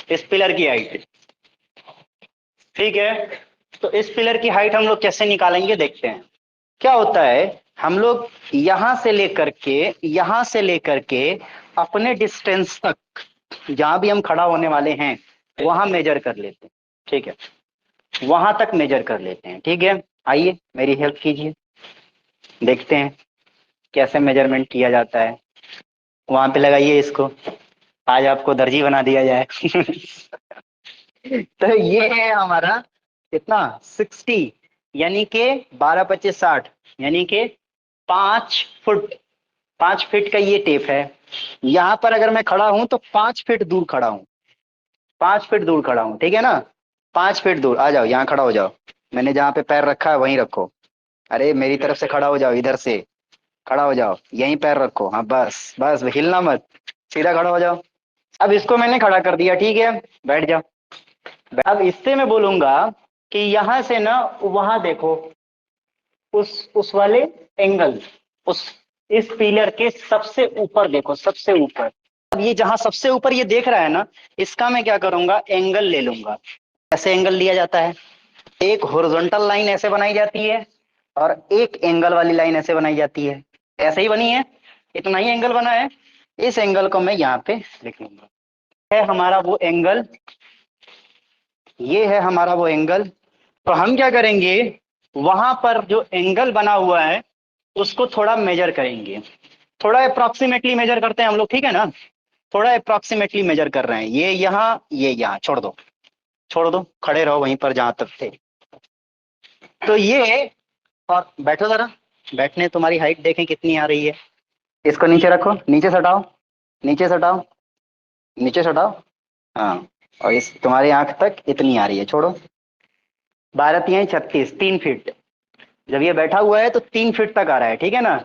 इस पिलर की हाइट, ठीक है। तो इस पिलर की हाइट हम लोग कैसे निकालेंगे देखते हैं। क्या होता है, हम लोग यहां से लेकर के अपने डिस्टेंस तक जहां भी हम खड़ा होने वाले हैं वहां मेजर कर लेते हैं, ठीक है। वहां तक मेजर कर लेते हैं, ठीक है। आइए मेरी हेल्प कीजिए, देखते हैं कैसे मेजरमेंट किया जाता है। वहां पे लगाइए इसको, आज आपको दर्जी बना दिया जाए। तो ये है हमारा कितना 60, यानी कि 12 25 60, यानी कि 5 फुट, 5 फीट का ये टेप है। यहां पर अगर मैं खड़ा हूं तो 5 फीट दूर खड़ा हूं, 5 फीट दूर खड़ा हूं, ठीक है ना। 5 फीट दूर आ जाओ, यहाँ खड़ा हो जाओ। मैंने जहाँ पे पैर रखा है वहीं रखो। अरे मेरी तरफ से खड़ा हो जाओ, इधर से खड़ा हो जाओ, यहीं पैर रखो, हाँ बस बस, हिलना मत, सीधा खड़ा हो जाओ। अब इसको मैंने खड़ा कर दिया, ठीक है, बैठ जाओ। अब इससे मैं बोलूंगा कि यहां से ना वहां देखो, उस वाले एंगल, उस इस पिलर के सबसे ऊपर देखो, सबसे ऊपर। अब ये जहां सबसे ऊपर ये देख रहा है ना, इसका मैं क्या करूंगा, एंगल ले लूंगा। ऐसे एंगल लिया जाता है, एक हॉरिजॉन्टल लाइन ऐसे बनाई जाती है और एक एंगल वाली लाइन ऐसे बनाई जाती है। ऐसे ही बनी है, इतना ही एंगल बना है। इस एंगल को मैं यहाँ पे लिख लूंगा, है हमारा वो एंगल, ये है हमारा वो एंगल। तो हम क्या करेंगे, वहां पर जो एंगल बना हुआ है उसको थोड़ा मेजर करेंगे, थोड़ा अप्रोक्सीमेटली मेजर करते हैं हम लोग, ठीक है ना। थोड़ा अप्रोक्सीमेटली मेजर कर रहे हैं, ये यहाँ छोड़ दो, छोड़ दो, खड़े रहो वहीं पर जहां तक थे। तो ये, और बैठो जरा, बैठने तुम्हारी हाइट देखें कितनी आ रही है। इसको नीचे रखो, नीचे से हटाओ, नीचे से हटाओ, नीचे से हटाओ, हाँ। और इस तुम्हारी आंख तक इतनी आ रही है, छोड़ो। 12 3 36, 3 फीट। जब ये बैठा हुआ है तो 3 फीट तक आ रहा है, ठीक है ना।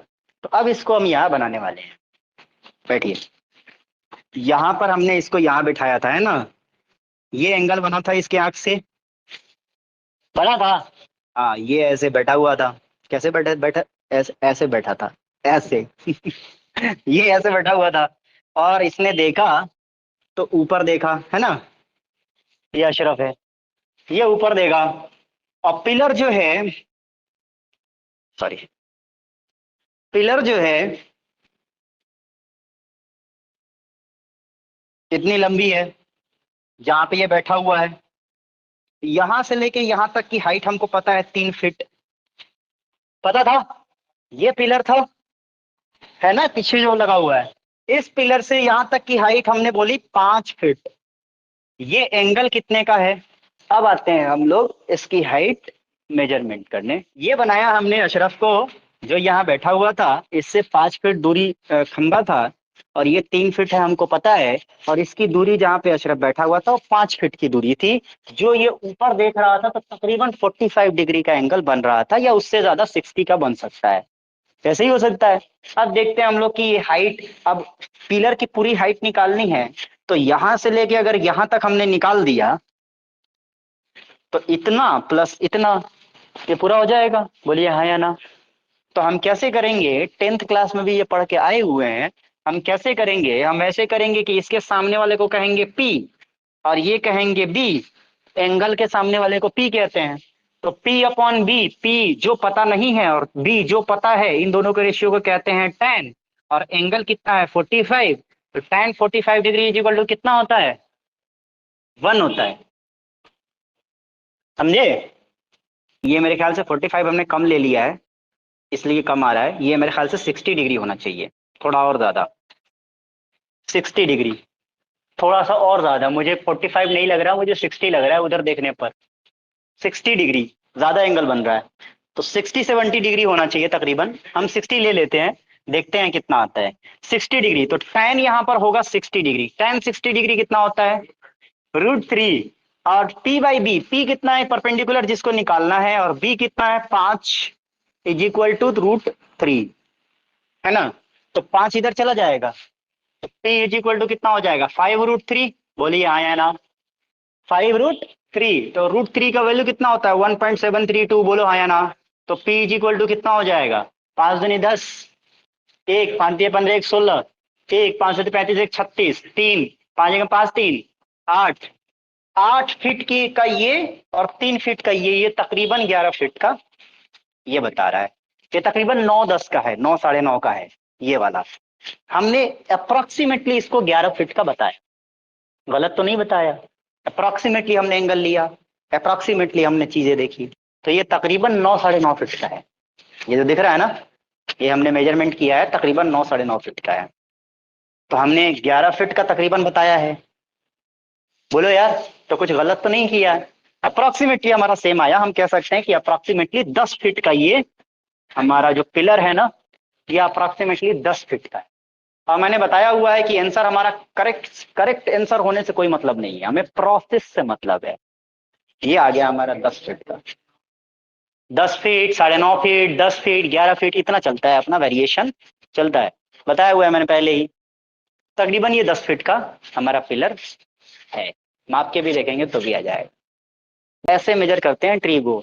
तो अब इसको हम यहाँ बनाने वाले हैं, बैठिए। यहाँ पर हमने इसको यहाँ बिठाया था, है ना। ये एंगल बना था इसके आंख से, बना था। हाँ, ये ऐसे बैठा हुआ था। कैसे बैठा बैठा, ऐसे ऐसे बैठा था, ऐसे। ये ऐसे बैठा हुआ था, और इसने देखा तो ऊपर देखा, है ना। ये अशरफ है, ये ऊपर देखा। और पिलर जो है, सॉरी, पिलर जो है कितनी लंबी है, जहां पे ये बैठा हुआ है, यहां से लेके यहां तक की हाइट हमको पता है 3 फीट। पता था, ये पिलर था, है ना, पीछे जो लगा हुआ है। इस पिलर से यहां तक की हाइट हमने बोली 5 फीट। ये एंगल कितने का है। अब आते हैं हम लोग इसकी हाइट मेजरमेंट करने। ये बनाया हमने अशरफ को, जो यहाँ बैठा हुआ था, इससे 5 फीट दूरी खंबा था, और ये 3 फीट है हमको पता है। और इसकी दूरी जहाँ पे अशरफ बैठा हुआ था वो 5 फीट की दूरी थी। जो ये ऊपर देख रहा था तो तकरीबन 45 डिग्री का एंगल बन रहा था, या उससे ज्यादा 60 का बन सकता है, ऐसे ही हो सकता है। अब देखते हैं हम लोग की ये हाइट, अब पिलर की पूरी हाइट निकालनी है। तो यहां से लेके अगर यहां तक हमने निकाल दिया तो इतना प्लस इतना, ये पूरा हो जाएगा, बोलिए हाँ या ना। तो हम कैसे करेंगे, 10th क्लास में भी ये पढ़ के आए हुए हैं। हम कैसे करेंगे, हम ऐसे करेंगे कि इसके सामने वाले को कहेंगे P और ये कहेंगे B। एंगल के सामने वाले को P कहते हैं। तो P/B, P जो पता नहीं है और B जो पता है, इन दोनों के रेशियो को कहते हैं tan। और एंगल कितना है 45, तो tan 45 degree is equal to कितना होता है, 1 होता है, समझे। ये मेरे ख्याल से 45 हमने कम ले लिया है, इसलिए कम आ रहा है। ये मेरे ख्याल से 60 डिग्री होना चाहिए, थोड़ा और ज्यादा, 60 डिग्री, थोड़ा सा और ज्यादा। मुझे 45 नहीं लग रहा, मुझे 60 लग रहा है उधर देखने पर। 60 डिग्री ज्यादा एंगल बन रहा है, तो 60 70 डिग्री होना चाहिए तकरीबन। हम 60 ले लेते हैं, देखते हैं कितना आता है। 60 डिग्री, तो tan यहाँ पर होगा 60 डिग्री। tan 60 डिग्री कितना होता है, √3। और P/B, P कितना है परपेंडिकुलर जिसको निकालना है, और B कितना है 5 इज इक्वल टू √3, है ना। तो 5 इधर चला जाएगा, तो P इज इक्वल टू कितना हो जाएगा 5√3, बोलिए हाँ या ना। 5√3, तो √3 का वैल्यू कितना होता है 1.732, बोलो हाँ या ना। तो P इज इक्वल टू कितना हो जाएगा, 5 दूनी 10, 1 5 दिए 15 1 16, 1 5 7 35 1 36, 3 5 1 5 3 8 8 फीट की का ये और 3 फीट का ये तकरीबन 11 फीट का ये बता रहा है। ये तकरीबन 9-10 का है, 9 साढ़े 9 का है ये वाला। हमने अप्रोक्सीमेटली इसको 11 फीट का बताया, गलत तो नहीं बताया। अप्रोक्सीमेटली हमने एंगल लिया, अप्रोक्सीमेटली हमने चीजें देखी, तो ये तकरीबन 9 साढ़े 9 फीट का है। ये जो दिख रहा है ना, ये हमने मेजरमेंट किया है, तकरीबन 9 साढ़े 9 फीट का है। तो हमने 11 फीट का तकरीबन बताया है। बोलो यार, तो कुछ गलत तो नहीं किया है। अप्रोक्सीमेटली हमारा सेम आया। हम कह सकते हैं कि अप्रोक्सीमेटली 10 फीट का ये हमारा जो पिलर है ना, ये अप्रोक्सीमेटली 10 फीट का है। और मैंने बताया हुआ है कि आंसर हमारा करेक्ट करेक्ट आंसर होने से कोई मतलब नहीं है, हमें प्रोसेस से मतलब है। ये आ गया हमारा 10 फीट का। 10 फीट, साढ़े 9 फीट, 10 फीट, 11 फीट, इतना चलता है अपना, वेरिएशन चलता है, बताया हुआ है मैंने पहले ही। तकरीबन ये 10 फीट का हमारा पिलर है। माप के भी देखेंगे तो भी आ जाएगा। ऐसे मेजर करते हैं ट्री को।